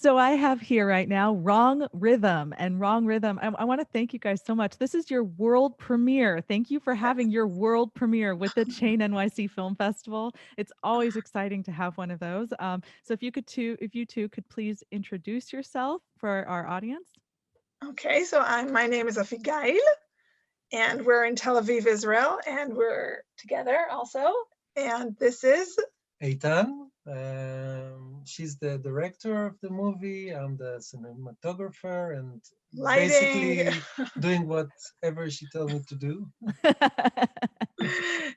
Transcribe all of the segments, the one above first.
So I have here right now Wrong Rhythm, and Wrong Rhythm. I want to thank you guys so much. This is your world premiere. Thank you for having your world premiere with the Chain NYC Film Festival. It's always exciting to have one of those. So if you two could please introduce yourself for our audience. Okay, so my name is Avigail, and we're in Tel Aviv, Israel, and we're together also. And this is Eitan. She's the director of the movie. I'm the cinematographer and lighting. basically doing whatever she tells me to do.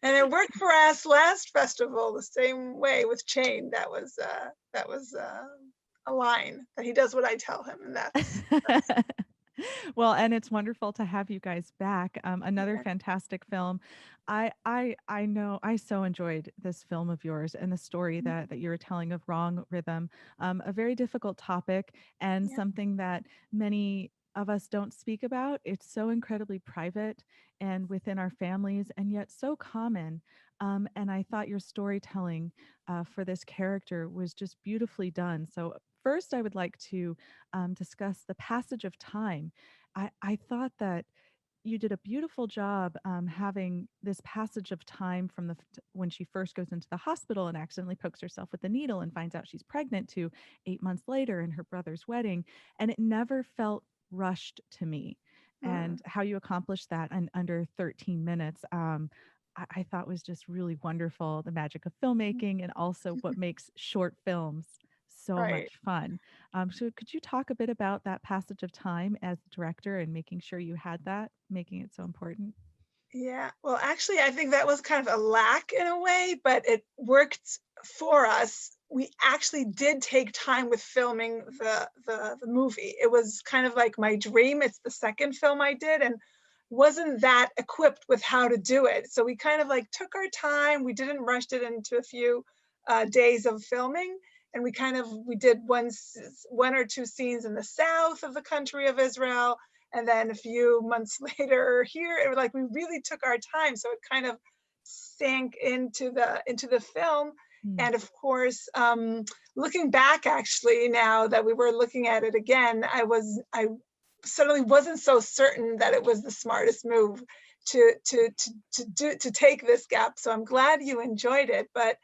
And it worked for us last festival the same way with Chain. That was a line that he does what I tell him, and that's Well, and it's wonderful to have you guys back. Another yeah. fantastic film. I know I so enjoyed this film of yours and the story that you were telling of Wrong Rhythm. A very difficult topic and Yeah. something that many of us don't speak about. It's so incredibly private and within our families, and yet so common. And I thought your storytelling for this character was just beautifully done. So first, I would like to discuss the passage of time. I thought that you did a beautiful job having this passage of time from when she first goes into the hospital and accidentally pokes herself with the needle and finds out she's pregnant to 8 months later in her brother's wedding, and it never felt rushed to me. Mm. And how you accomplished that in under 13 minutes. I thought was just really wonderful, the magic of filmmaking and also what makes short films so Right. much fun. So could you talk a bit about that passage of time as director and making sure you had that, making it so important? Yeah. Well, actually, I think that was kind of a lack in a way, but it worked for us. We actually did take time with filming the movie. It was kind of like my dream. It's the second film I did, and wasn't that equipped with how to do it. So we kind of like took our time. We didn't rush it into a few days of filming, and we did one or two scenes in the south of the country of Israel, and then a few months later here. It was like we really took our time, so it kind of sank into the film. Mm. And of course, looking back, actually, now that we were looking at it again, I suddenly wasn't so certain that it was the smartest move to take this gap. So I'm glad you enjoyed it, but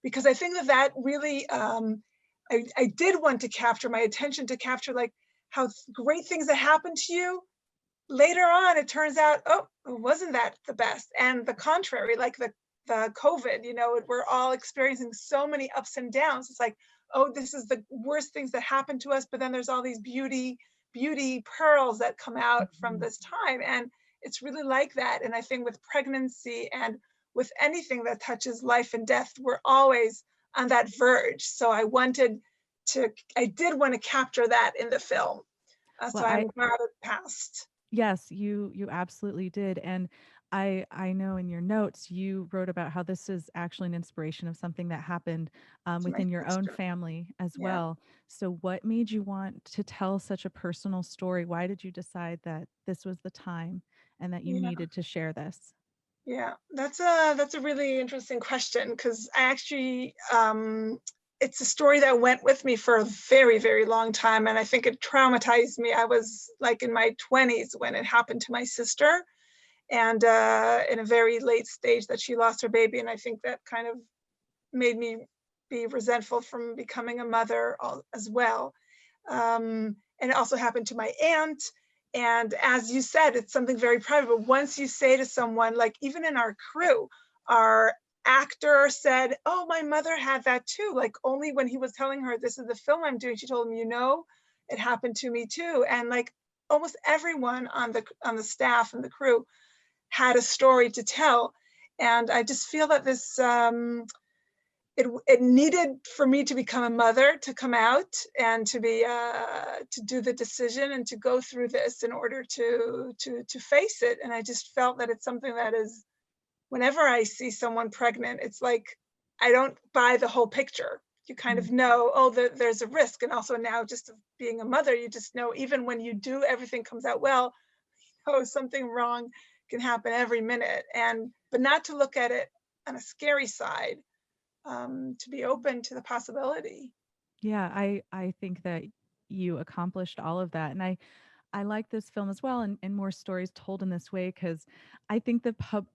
because I think that really I did want to capture my attention to capture like how great things that happen to you later on. It turns out, oh, it wasn't that the best, and the contrary, like the COVID. We're all experiencing so many ups and downs. It's like, oh, this is the worst things that happen to us, but then there's all these beauty pearls that come out from Mhm. this time, and it's really like that. And I think with pregnancy and with anything that touches life and death, we're always on that verge. So I did want to capture that in the film. So Well, I I'm glad it passed. yes, you absolutely did. And I know in your notes you wrote about how this is actually an inspiration of something that happened To my within your own sister. family as Yeah. well. So what made you want to tell such a personal story? Why did you decide that this was the time and that you Yeah. needed to share this? Yeah. That's a really interesting question, because I actually it's a story that went with me for a very, very long time. And I think it traumatized me. I was like in my 20s when it happened to my sister, and in a very late stage that she lost her baby. And I think that kind of made me be resentful from becoming a mother as well. And it also happened to my aunt. And as you said, it's something very private. But once you say to someone, like even in our crew, our actor said, "Oh, my mother had that too." Like only when he was telling her, "This is the film I'm doing," she told him, "It happened to me too." And like almost everyone on the staff and the crew had a story to tell. And I just feel that this it needed for me to become a mother, to come out and to do the decision and to go through this in order to face it. And I just felt that it's something that is, whenever I see someone pregnant, it's like I don't buy the whole picture. You kind Mm. of know, oh, there's a risk. And also now, just of being a mother, you just know, even when you do, everything comes out well, oh, something wrong can happen every minute. And but not to look at it on a scary side, to be open to the possibility. Yeah, I think that you accomplished all of that. And I like this film as well, and more stories told in this way, because I think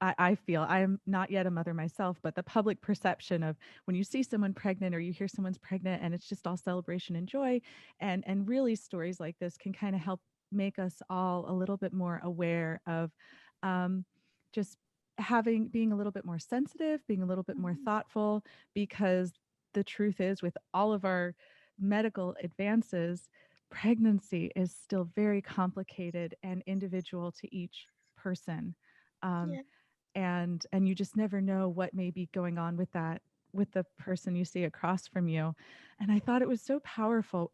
I feel I am not yet a mother myself, but the public perception of when you see someone pregnant or you hear someone's pregnant and it's just all celebration and joy, and really stories like this can kind of help make us all a little bit more aware of um, just being a little bit more sensitive, being a little bit more Mhm. thoughtful, because the truth is, with all of our medical advances, pregnancy is still very complicated and individual to each person. Um, Yeah, and you just never know what may be going on with that, with the person you see across from you. And I thought it was so powerful,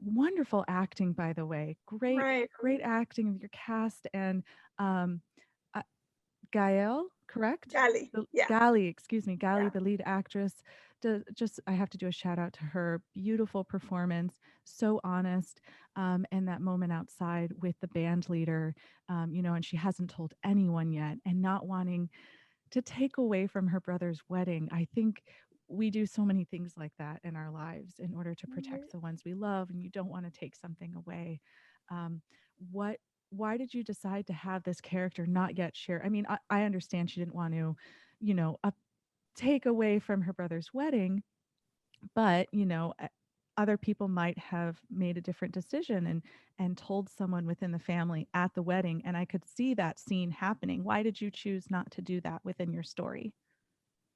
wonderful acting, by the way. right. Great acting of your cast. And um, uh, Gael, correct? Gali. Yeah, Gali, excuse me, Gali, yeah. the lead actress. Just, I have to do a shout out to her. Beautiful performance, so honest. And that moment outside with the band leader, and she hasn't told anyone yet, and not wanting to take away from her brother's wedding. I think we do so many things like that in our lives in order to Right. protect the ones we love, and you don't want to take something away. Um, what Why did you decide to have this character not yet share? I mean, I understand she didn't want to, take away from her brother's wedding, but other people might have made a different decision and told someone within the family at the wedding, and I could see that scene happening. Why did you choose not to do that within your story?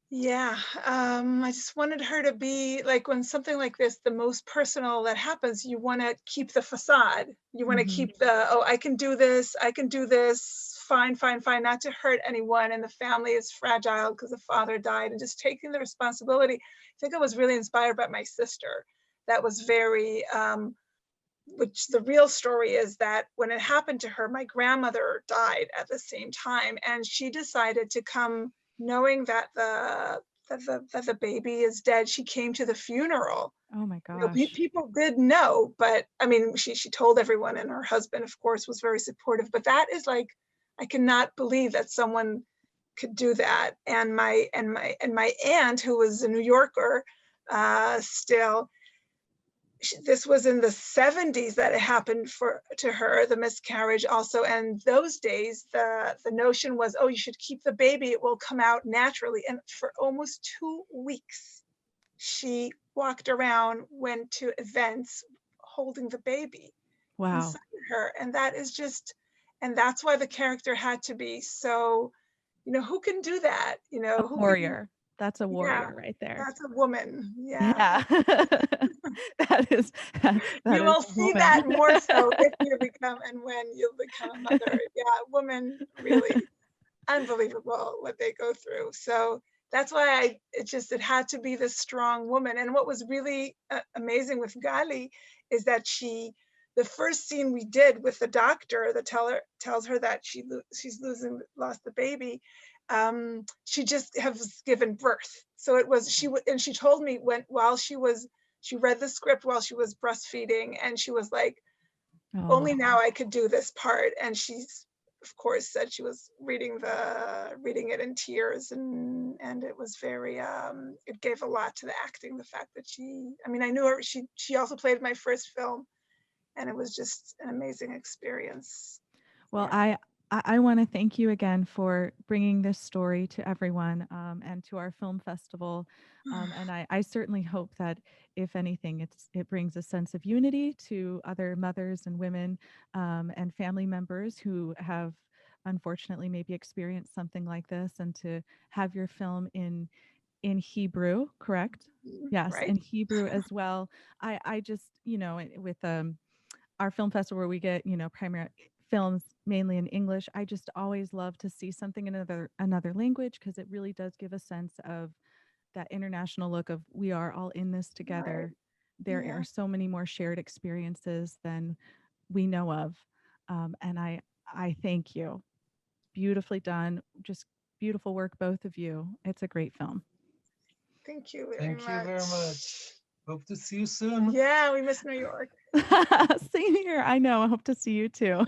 Yeah, I just wanted her to be like when something like this, the most personal that happens, you want to keep the facade. You want to Mhm. keep oh, I can do this, fine, fine, fine, not to hurt anyone. And the family is fragile because the father died, and just taking the responsibility. I think I was really inspired by my sister. That was very, which the real story is that when it happened to her, my grandmother died at the same time, and she decided to come knowing that the baby is dead. She came to the funeral. Oh my You know, gosh. people did know, but I mean, she told everyone, and her husband, of course, was very supportive. But that is like, I cannot believe that someone could do that. And my aunt, who was a New Yorker, still, this was in the 70s that it happened to her, the miscarriage also. And those days the notion was, oh, you should keep the baby, it will come out naturally. And for almost 2 weeks she walked around, went to events holding the baby Wow. inside her. And that is just, and that's why the character had to be so, who can do that, A who can. warrior. That's a Yeah, warrior right there. that's a woman. Yeah. Yeah. That is that You is will a see woman. that more so if you become and when you become a mother. Yeah, women really unbelievable what they go through. So that's why it had to be this strong woman. And what was really amazing with Gali is that the first scene we did with the doctor that tells her that she's lost the baby, she just has given birth. So it was and she told me she read the script while she was breastfeeding, and she was like, Oh, only now I could do this part. And she's, of course, said she was reading it in tears, and it was very, it gave a lot to the acting. The fact that I mean, I knew her. She also played my first film, and it was just an amazing experience. well, Yeah. I want to thank you again for bringing this story to everyone, and to our film festival. And I certainly hope that, if anything, it brings a sense of unity to other mothers and women, and family members who have unfortunately maybe experienced something like this, and to have your film in Hebrew, correct? Yes, Right. in Hebrew as well. I just, with our film festival where we get, primary films mainly in English, I just always love to see something in another language, because it really does give a sense of that international look of, we are all in this Right. together. There Yeah. are so many more shared experiences than we know of. And I thank you. Beautifully done. Just beautiful work, both of you. It's a great film. Thank you very Thank you very much. much. Hope to see you soon. Yeah, we miss New York. Same here. I know. I hope to see you too.